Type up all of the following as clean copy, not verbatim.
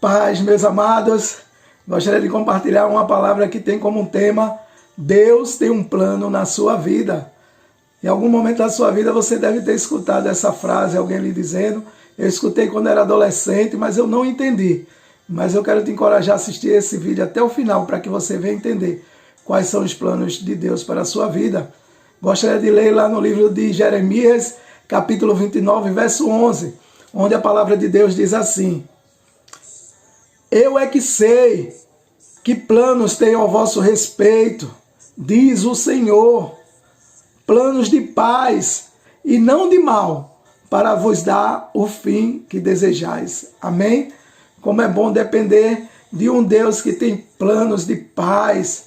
paz, meus amados. Gostaria de compartilhar uma palavra que tem como tema: Deus tem um plano na sua vida. Em algum momento da sua vida você deve ter escutado essa frase, alguém lhe dizendo. Eu escutei quando era adolescente, mas eu não entendi. Mas eu quero te encorajar a assistir esse vídeo até o final, para que você venha entender quais são os planos de Deus para a sua vida. Gostaria de ler lá no livro de Jeremias, capítulo 29, verso 11, onde a palavra de Deus diz assim: Eu é que sei que planos tenho ao vosso respeito, diz o Senhor, planos de paz e não de mal, para vos dar o fim que desejais. Amém? Como é bom depender de um Deus que tem planos de paz,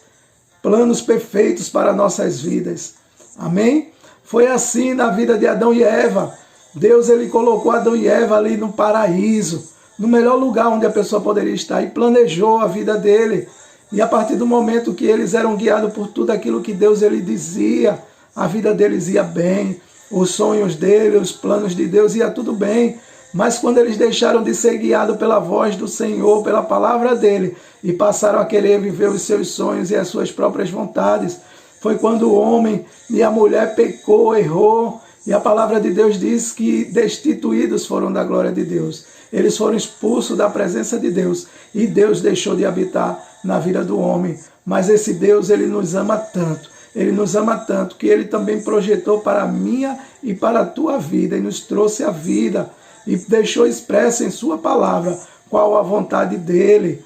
planos perfeitos para nossas vidas. Amém? Foi assim na vida de Adão e Eva. Deus ele colocou Adão e Eva ali no paraíso, no melhor lugar onde a pessoa poderia estar, e planejou a vida dele. E a partir do momento que eles eram guiados por tudo aquilo que Deus ele dizia, a vida deles ia bem, os sonhos dele, os planos de Deus ia tudo bem. Mas quando eles deixaram de ser guiados pela voz do Senhor, pela palavra dele, e passaram a querer viver os seus sonhos e as suas próprias vontades, foi quando o homem e a mulher pecou, errou, e a palavra de Deus diz que destituídos foram da glória de Deus. Eles foram expulsos da presença de Deus, e Deus deixou de habitar na vida do homem. Mas esse Deus, ele nos ama tanto, que ele também projetou para a minha e para a tua vida, e nos trouxe a vida, e deixou expresso em sua palavra qual a vontade dele.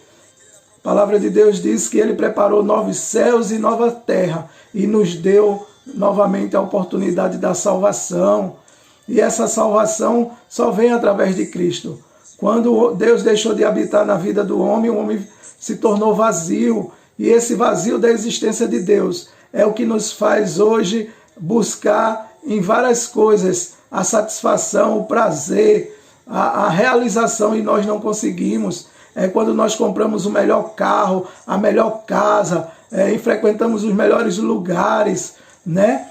A palavra de Deus diz que ele preparou novos céus e nova terra, e nos deu novamente a oportunidade da salvação. E essa salvação só vem através de Cristo. Quando Deus deixou de habitar na vida do homem, o homem se tornou vazio. E esse vazio da existência de Deus é o que nos faz hoje buscar em várias coisas a satisfação, o prazer, a realização, e nós não conseguimos. É quando nós compramos o melhor carro, a melhor casa, e frequentamos os melhores lugares, né?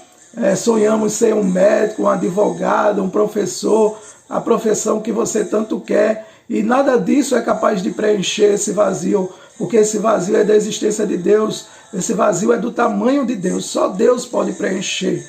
Sonhamos ser um médico, um advogado, um professor, a profissão que você tanto quer, e nada disso é capaz de preencher esse vazio, porque esse vazio é da existência de Deus, esse vazio é do tamanho de Deus, só Deus pode preencher.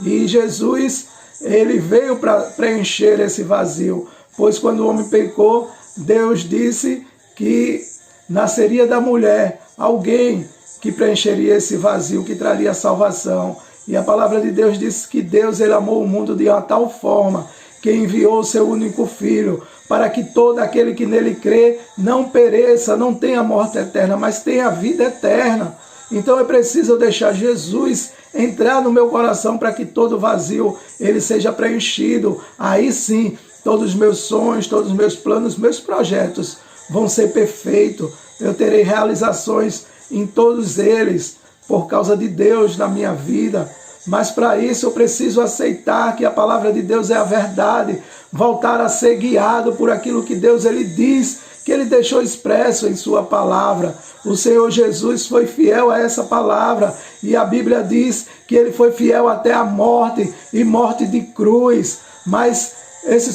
E Jesus, ele veio para preencher esse vazio, pois quando o homem pecou, Deus disse que nasceria da mulher alguém que preencheria esse vazio, que traria salvação. E a palavra de Deus diz que Deus ele amou o mundo de uma tal forma que enviou o seu único Filho, para que todo aquele que nele crê não pereça, não tenha morte eterna, mas tenha vida eterna. Então é preciso deixar Jesus entrar no meu coração para que todo vazio ele seja preenchido. Aí sim, todos os meus sonhos, todos os meus planos, meus projetos vão ser perfeitos. Eu terei realizações em todos eles, por causa de Deus na minha vida. Mas para isso eu preciso aceitar que a palavra de Deus é a verdade, voltar a ser guiado por aquilo que Deus ele diz, que ele deixou expresso em sua palavra. O Senhor Jesus foi fiel a essa palavra, e a Bíblia diz que ele foi fiel até a morte, e morte de cruz. Mas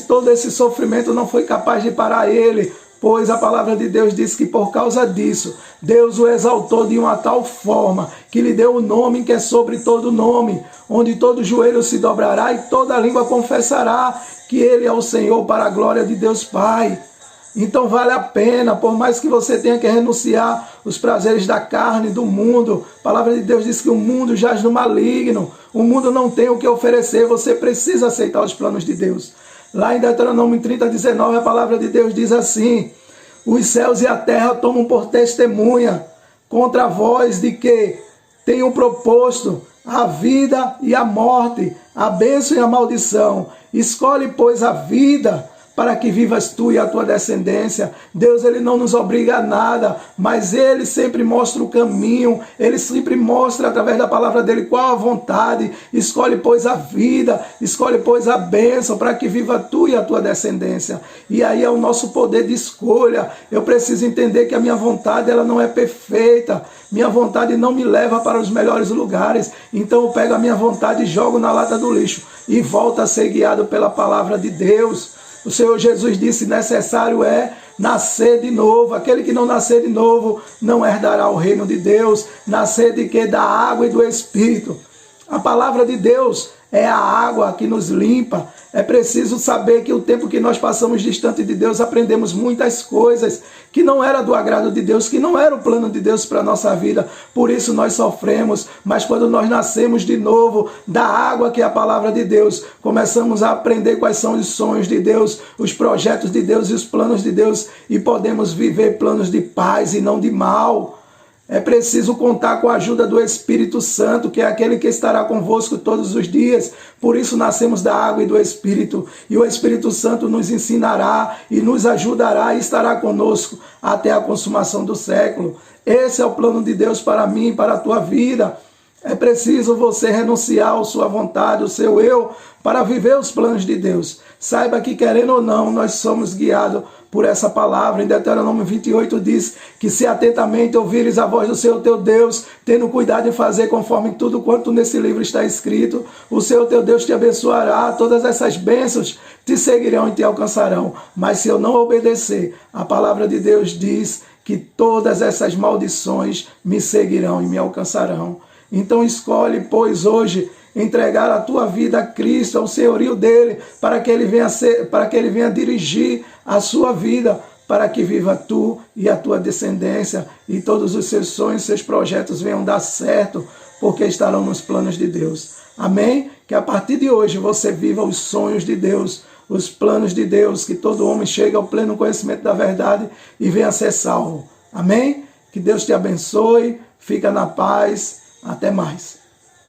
todo esse sofrimento não foi capaz de parar ele, pois a palavra de Deus diz que por causa disso, Deus o exaltou de uma tal forma, que lhe deu o nome que é sobre todo nome, onde todo joelho se dobrará e toda língua confessará que ele é o Senhor, para a glória de Deus Pai. Então vale a pena, por mais que você tenha que renunciar os prazeres da carne, do mundo. A palavra de Deus diz que o mundo jaz no maligno, o mundo não tem o que oferecer, você precisa aceitar os planos de Deus. Lá em Deuteronômio 30:19, a palavra de Deus diz assim: os céus e a terra tomam por testemunha contra vós de que tenho proposto a vida e a morte, a bênção e a maldição. Escolhe, pois, a vida, para que vivas tu e a tua descendência. Deus ele não nos obriga a nada, mas ele sempre mostra o caminho, ele sempre mostra através da palavra dele qual a vontade. Escolhe, pois, a vida, escolhe, pois, a bênção, para que viva tu e a tua descendência. E aí é o nosso poder de escolha. Eu preciso entender que a minha vontade ela não é perfeita, minha vontade não me leva para os melhores lugares, então eu pego a minha vontade e jogo na lata do lixo, e volto a ser guiado pela palavra de Deus. O Senhor Jesus disse: necessário é nascer de novo. Aquele que não nascer de novo não herdará o reino de Deus. Nascer de quê? Da água e do Espírito. A palavra de Deus é a água que nos limpa. É preciso saber que o tempo que nós passamos distante de Deus, aprendemos muitas coisas que não era do agrado de Deus, que não era o plano de Deus para a nossa vida. Por isso nós sofremos. Mas quando nós nascemos de novo da água que é a palavra de Deus, começamos a aprender quais são os sonhos de Deus, os projetos de Deus e os planos de Deus, e podemos viver planos de paz e não de mal. É preciso contar com a ajuda do Espírito Santo, que é aquele que estará convosco todos os dias. Por isso nascemos da água e do Espírito. E o Espírito Santo nos ensinará e nos ajudará e estará conosco até a consumação do século. Esse é o plano de Deus para mim e para a tua vida. É preciso você renunciar à sua vontade, ao seu eu, para viver os planos de Deus. Saiba que, querendo ou não, nós somos guiados por essa palavra. Em Deuteronômio 28 diz que se atentamente ouvires a voz do Senhor teu Deus, tendo cuidado de fazer conforme tudo quanto nesse livro está escrito, o Senhor teu Deus te abençoará, todas essas bênçãos te seguirão e te alcançarão. Mas se eu não obedecer, a palavra de Deus diz que todas essas maldições me seguirão e me alcançarão. Então escolhe, pois, hoje entregar a tua vida a Cristo, ao senhorio dele, para que ele venha dirigir a sua vida, para que viva tu e a tua descendência, e todos os seus sonhos, seus projetos venham dar certo, porque estarão nos planos de Deus. Amém? Que a partir de hoje você viva os sonhos de Deus, os planos de Deus, que todo homem chegue ao pleno conhecimento da verdade e venha ser salvo. Amém? Que Deus te abençoe, fica na paz. Até mais.